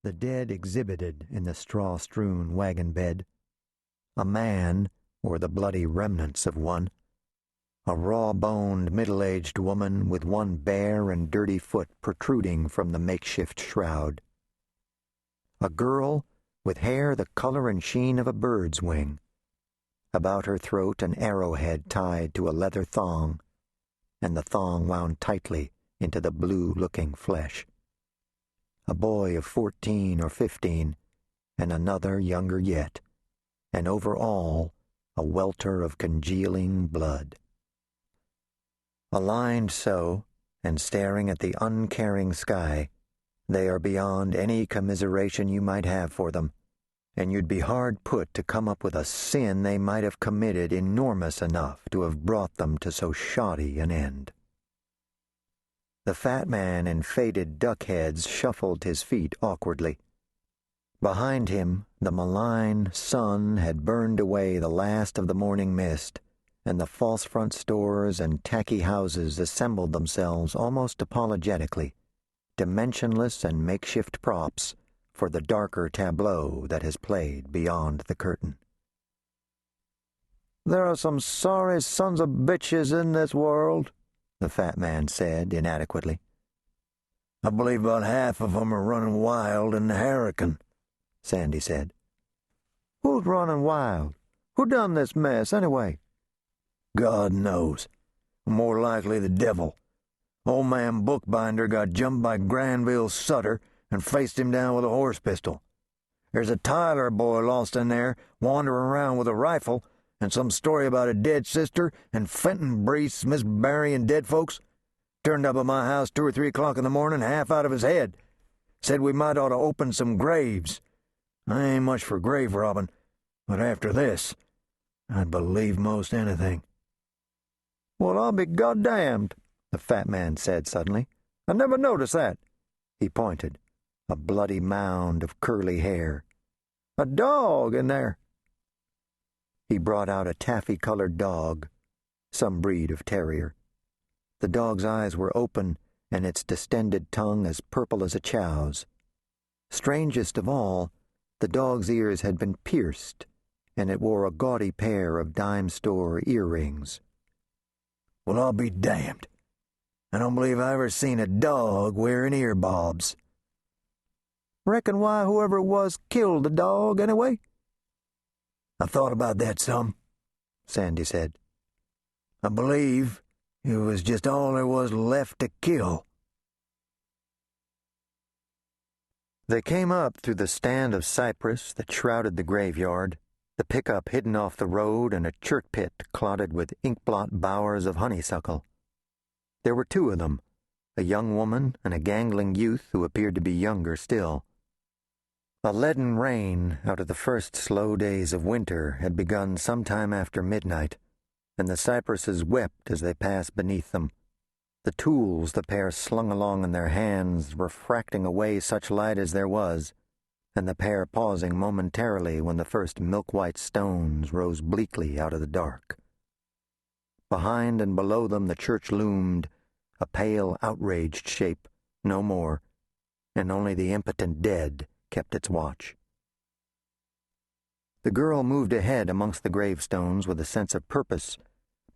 The dead exhibited in the straw-strewn wagon bed. A man, or the bloody remnants of one. A raw-boned, middle-aged woman with one bare and dirty foot protruding from the makeshift shroud. A girl with hair the color and sheen of a bird's wing. About her throat an arrowhead tied to a leather thong, and the thong wound tightly into the blue-looking flesh. A boy of 14 or 15, and another younger yet, and over all a welter of congealing blood. Aligned so, and staring at the uncaring sky, they are beyond any commiseration you might have for them, and you'd be hard put to come up with a sin they might have committed enormous enough to have brought them to so shoddy an end. The fat man in faded duck heads shuffled his feet awkwardly. Behind him, the malign sun had burned away the last of the morning mist, and the false front stores and tacky houses assembled themselves almost apologetically, dimensionless and makeshift props for the darker tableau that has played beyond the curtain. "There are some sorry sons of bitches in this world," the fat man said inadequately. "I believe about half of 'em are running wild in the hurricane," Sandy said. "Who's running wild? Who done this mess, anyway?" "God knows. More likely the devil. Old man Bookbinder got jumped by Granville Sutter and faced him down with a horse pistol. There's a Tyler boy lost in there, wandering around with a rifle, and some story about a dead sister and Fenton Breese, Miss Barry, and dead folks. Turned up at my house 2 or 3 o'clock in the morning, half out of his head. Said we might ought to open some graves. I ain't much for grave robbing, but after this, I'd believe most anything." "Well, I'll be goddamned," the fat man said suddenly. "I never noticed that." He pointed, a bloody mound of curly hair. "A dog in there." He brought out a taffy-colored dog, some breed of terrier. The dog's eyes were open, and its distended tongue as purple as a chow's. Strangest of all, the dog's ears had been pierced, and it wore a gaudy pair of dime-store earrings. "Well, I'll be damned. I don't believe I ever seen a dog wearing earbobs." "Reckon why whoever it was killed the dog, anyway?" "I thought about that some," Sandy said. "I believe it was just all there was left to kill." They came up through the stand of cypress that shrouded the graveyard, the pickup hidden off the road and a chert pit clotted with inkblot bowers of honeysuckle. There were 2 of them, a young woman and a gangling youth who appeared to be younger still. A leaden rain out of the first slow days of winter had begun some time after midnight, and the cypresses wept as they passed beneath them, the tools the pair slung along in their hands refracting away such light as there was, and the pair pausing momentarily when the first milk-white stones rose bleakly out of the dark. Behind and below them the church loomed, a pale, outraged shape, no more, and only the impotent dead kept its watch. The girl moved ahead amongst the gravestones with a sense of purpose,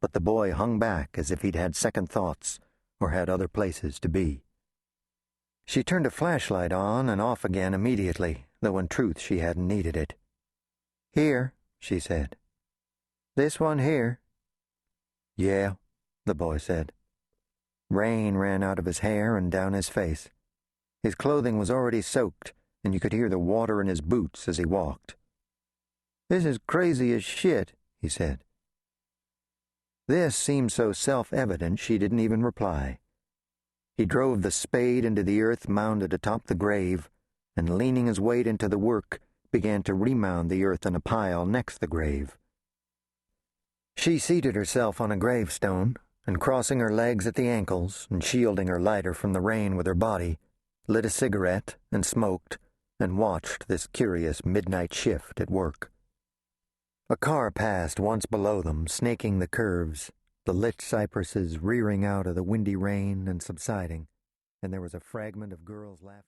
but the boy hung back as if he'd had second thoughts or had other places to be. She turned a flashlight on and off again immediately, though in truth she hadn't needed it. "Here," she said. "This one here." "Yeah," the boy said. Rain ran out of his hair and down his face. His clothing was already soaked, and you could hear the water in his boots as he walked. "This is crazy as shit," he said. This seemed so self-evident she didn't even reply. He drove the spade into the earth mounded atop the grave, and leaning his weight into the work, began to remound the earth in a pile next the grave. She seated herself on a gravestone, and crossing her legs at the ankles and shielding her lighter from the rain with her body, lit a cigarette and smoked, and watched this curious midnight shift at work. A car passed once below them, snaking the curves, the lit cypresses rearing out of the windy rain and subsiding, and there was a fragment of girls' laughter.